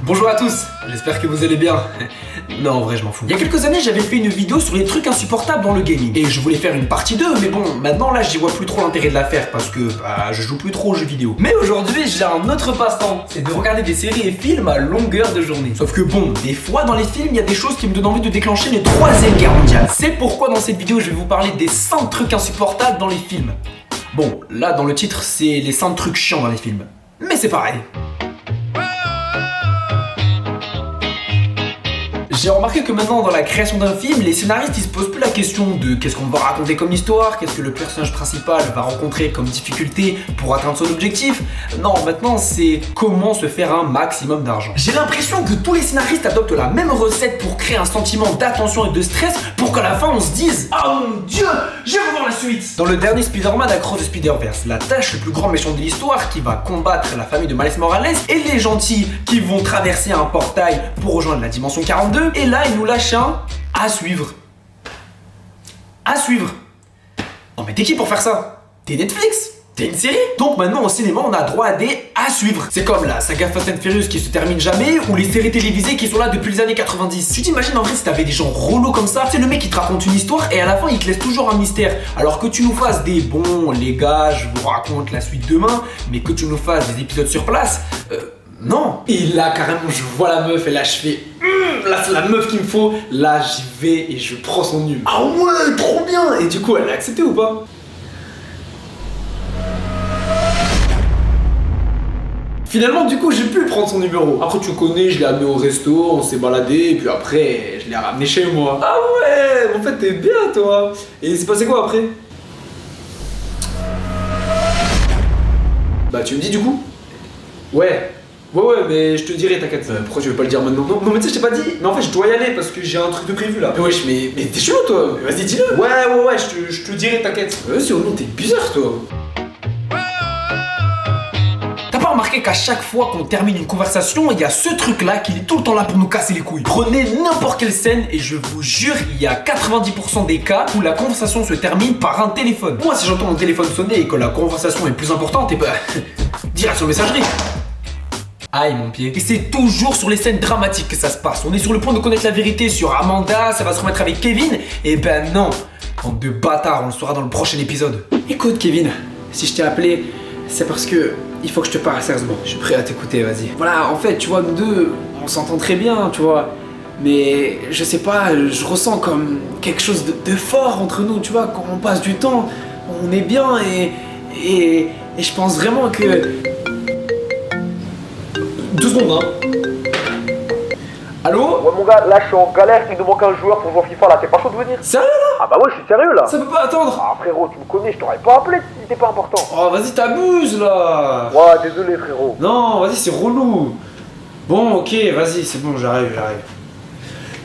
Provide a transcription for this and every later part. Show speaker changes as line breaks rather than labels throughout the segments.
Bonjour à tous, j'espère que vous allez bien. Non, en vrai, je m'en fous. Il y a quelques années, j'avais fait une vidéo sur les trucs insupportables dans le gaming. Et je voulais faire une partie 2, mais bon, maintenant là, j'y vois plus trop l'intérêt de la faire parce que je joue plus trop aux jeux vidéo. Mais aujourd'hui, j'ai un autre passe-temps, c'est de regarder des séries et films à longueur de journée. Sauf que bon, des fois dans les films, il y a des choses qui me donnent envie de déclencher une troisième guerre mondiale. C'est pourquoi dans cette vidéo, je vais vous parler des 100 trucs insupportables dans les films. Bon, là, dans le titre, c'est les 100 trucs chiants dans les films. Mais c'est pareil. J'ai remarqué que maintenant dans la création d'un film, les scénaristes ils se posent plus la question de qu'est-ce qu'on va raconter comme histoire, qu'est-ce que le personnage principal va rencontrer comme difficulté pour atteindre son objectif. Non, maintenant c'est comment se faire un maximum d'argent. J'ai l'impression que tous les scénaristes adoptent la même recette pour créer un sentiment d'attention et de stress pour qu'à la fin on se dise « Oh mon dieu, je vais revoir la suite !» Dans le dernier Spider-Man Across the Spider-Verse, la tâche le plus grand méchant de l'histoire qui va combattre la famille de Miles Morales et les gentils qui vont traverser un portail pour rejoindre la dimension 42. Et là, il nous lâche un à suivre. À suivre. Non mais t'es qui pour faire ça? T'es Netflix? T'es une série? Donc maintenant au cinéma, on a droit à des à suivre. C'est comme la saga Fast and Furious qui se termine jamais ou les séries télévisées qui sont là depuis les années 90. Tu t'imagines en vrai si t'avais des gens relous comme ça? C'est le mec qui te raconte une histoire et à la fin il te laisse toujours un mystère. Alors que tu nous fasses des bons, les gars, je vous raconte la suite demain, mais que tu nous fasses des épisodes sur place, non. Et là carrément je vois la meuf et là je fais là c'est la meuf qu'il me faut, là j'y vais et je prends son numéro. Ah ouais, trop bien. Et du coup elle l'a accepté ou pas? Finalement du coup j'ai pu prendre son numéro. Après tu connais, je l'ai amené au resto, on s'est baladé et puis après je l'ai ramené chez moi. Ah ouais, en fait t'es bien toi. Et il s'est passé quoi après? Bah tu me dis du coup? Ouais, mais je te dirai, t'inquiète. Pourquoi tu veux pas le dire maintenant? Non, mais tu sais, je t'ai pas dit. Mais en fait, je dois y aller parce que j'ai un truc de prévu là. Wesh, mais t'es chelou toi. Vas-y, dis-le. Ouais, je te dirai, t'inquiète. Vas-y, au nom, t'es bizarre toi. T'as pas remarqué qu'à chaque fois qu'on termine une conversation, il y a ce truc là qui est tout le temps là pour nous casser les couilles? Prenez n'importe quelle scène et je vous jure, il y a 90% des cas où la conversation se termine par un téléphone. Moi, si j'entends mon téléphone sonner et que la conversation est plus importante, et bah, direct sur messagerie. Aïe mon pied. Et c'est toujours sur les scènes dramatiques que ça se passe. On est sur le point de connaître la vérité sur Amanda, ça va se remettre avec Kevin. Et ben non, bande de bâtards, on le saura dans le prochain épisode. Écoute Kevin, si je t'ai appelé, c'est parce que il faut que je te parle sérieusement. Je suis prêt à t'écouter, vas-y. Voilà, en fait, tu vois, nous deux, on s'entend très bien, tu vois. Mais je sais pas, je ressens comme quelque chose de fort entre nous, tu vois. Quand on passe du temps, on est bien et je pense vraiment que... 2 secondes, hein. Allô?
Ouais mon gars, là je suis en galère, il nous manque un joueur pour jouer FIFA là, t'es pas chaud de venir?
Sérieux là?
Ah bah ouais, je suis sérieux là.
Ça peut pas attendre.
Ah frérot, tu me connais, je t'aurais pas appelé si c'était pas important.
Oh vas-y t'abuses là.
Ouais, désolé frérot.
Non, vas-y c'est relou. Bon ok, vas-y, c'est bon, j'arrive.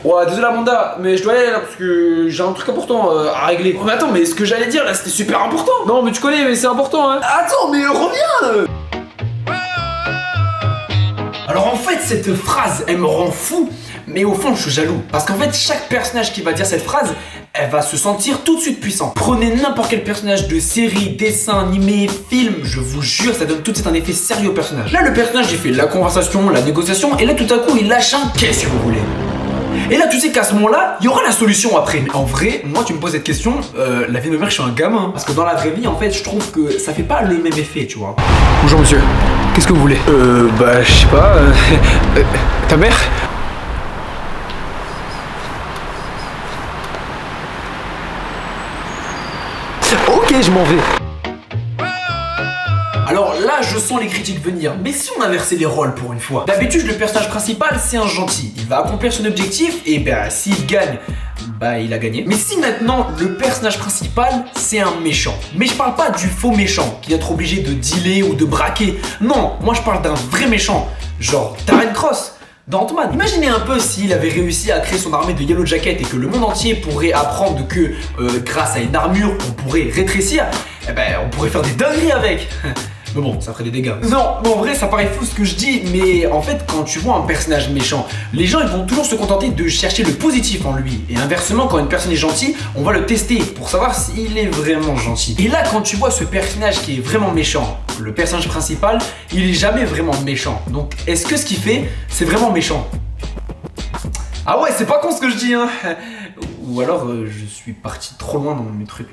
Ouais, désolé Amanda, mais je dois y aller là parce que j'ai un truc important à régler. Oh, mais attends, mais ce que j'allais dire là c'était super important. Non mais tu connais, mais c'est important hein. Attends, mais reviens. Alors en fait cette phrase elle me rend fou, mais au fond je suis jaloux. Parce qu'en fait chaque personnage qui va dire cette phrase, elle va se sentir tout de suite puissant. Prenez n'importe quel personnage de série, dessin, animé, film, je vous jure ça donne tout de suite un effet sérieux au personnage. Là le personnage il fait la conversation, la négociation et là tout à coup il lâche un qu'est-ce que vous voulez. Et là tu sais qu'à ce moment-là, il y aura la solution après. Mais en vrai, moi tu me poses cette question, la vie de ma mère je suis un gamin. Parce que dans la vraie vie en fait je trouve que ça fait pas le même effet tu vois. Bonjour monsieur, qu'est-ce que vous voulez?
Bah je sais pas, ta mère? Ok, je m'en vais.
Alors là, je sens les critiques venir, mais si on inversait les rôles pour une fois? D'habitude, le personnage principal, c'est un gentil. Il va accomplir son objectif et ben, s'il gagne, bah il a gagné. Mais si maintenant, le personnage principal, c'est un méchant. Mais je parle pas du faux méchant, qui va être obligé de dealer ou de braquer. Non, moi je parle d'un vrai méchant, genre Darren Cross. Dans Ant-Man. Imaginez un peu s'il avait réussi à créer son armée de Yellow Jacket et que le monde entier pourrait apprendre que grâce à une armure, on pourrait rétrécir, eh ben on pourrait faire des dingueries avec. Mais bon, ça ferait des dégâts. Non, mais en vrai, ça paraît fou ce que je dis, mais en fait, quand tu vois un personnage méchant, les gens ils vont toujours se contenter de chercher le positif en lui. Et inversement, quand une personne est gentille, on va le tester pour savoir s'il est vraiment gentil. Et là, quand tu vois ce personnage qui est vraiment méchant, le personnage principal, il est jamais vraiment méchant. Donc, est-ce que ce qu'il fait, c'est vraiment méchant? Ah ouais, c'est pas con ce que je dis, hein. Ou alors, je suis parti trop loin dans mes trucs.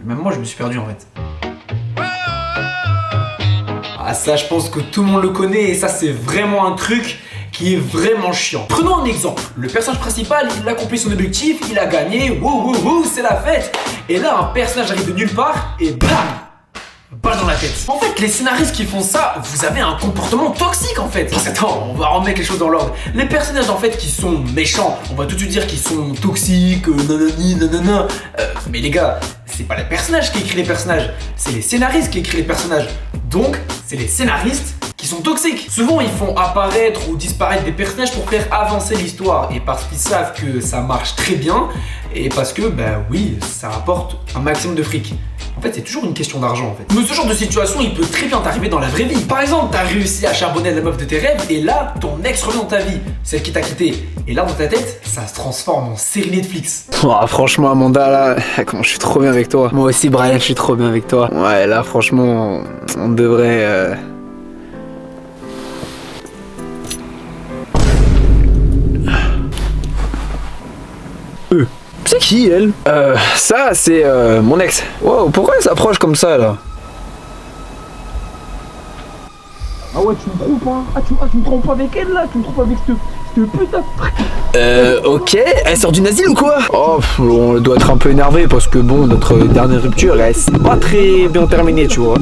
Même moi, je me suis perdu en fait. Ah ça, je pense que tout le monde le connaît et ça, c'est vraiment un truc qui est vraiment chiant. Prenons un exemple. Le personnage principal, il a accompli son objectif, il a gagné, wouh, c'est la fête. Et là, un personnage arrive de nulle part et bam, balle dans la tête. En fait, les scénaristes qui font ça, vous avez un comportement toxique en fait. Attends, on va remettre les choses dans l'ordre. Les personnages en fait qui sont méchants, on va tout de suite dire qu'ils sont toxiques, nanana. Mais les gars, c'est pas les personnages qui écrivent les personnages, c'est les scénaristes qui écrivent les personnages. Donc, c'est les scénaristes qui sont toxiques. Souvent, ils font apparaître ou disparaître des personnages pour faire avancer l'histoire. Et parce qu'ils savent que ça marche très bien, et parce que, bah oui, ça rapporte un maximum de fric. En fait, c'est toujours une question d'argent en fait. Mais ce genre de situation, il peut très bien t'arriver dans la vraie vie. Par exemple, t'as réussi à charbonner la meuf de tes rêves et là, ton ex revient dans ta vie, celle qui t'a quitté. Et là, dans ta tête, ça se transforme en série Netflix.
Oh, franchement, Amanda, là, comment je suis trop bien avec toi. Moi aussi, Brian, je suis trop bien avec toi. Ouais, là, franchement, on devrait... C'est qui, elle? Ça, c'est mon ex. Wow, pourquoi elle s'approche comme ça, là?
Ah ouais, tu me trompes, hein. Tu me trompes avec elle, là. Tu me trompes avec cette putain de truc.
Ok, elle sort d'une asile ou quoi? Oh, on doit être un peu énervé parce que bon, notre dernière rupture, elle s'est pas très bien terminée, tu vois.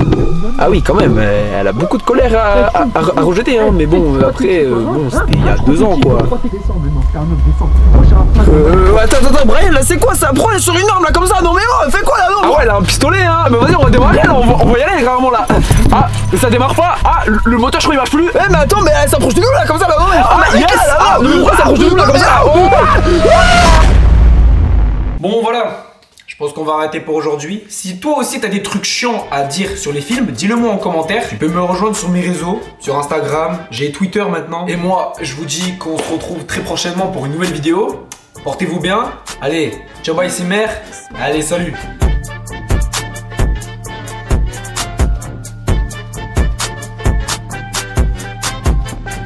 Ah oui, quand même, elle a beaucoup de colère à rejeter, hein, mais bon, après, bon, c'était il y a 2 ans, quoi. Attends, Brian, là, c'est quoi ça? Pourquoi elle est sur une arme, là, comme ça? Non, mais oh, elle fait quoi, là? Non, ah ouais, elle a un pistolet, hein. Mais vas-y, on va démarrer, là, on va y aller, carrément, là. Ah, ça démarre pas. Ah, le moteur, je crois, il marche plus. Eh, mais attends, mais elle s'approche de nous, là, comme ça, là. Non, mais, ah, yes! Ah, pourquoi ça s'approche de nous, là, comme ça? Oh.
Bon voilà, je pense qu'on va arrêter pour aujourd'hui. Si toi aussi t'as des trucs chiants à dire sur les films, dis-le moi en commentaire. Tu peux me rejoindre sur mes réseaux, sur Instagram, j'ai Twitter maintenant. Et moi, je vous dis qu'on se retrouve très prochainement pour une nouvelle vidéo. Portez-vous bien. Allez, ciao bye c'est mère. Allez, salut.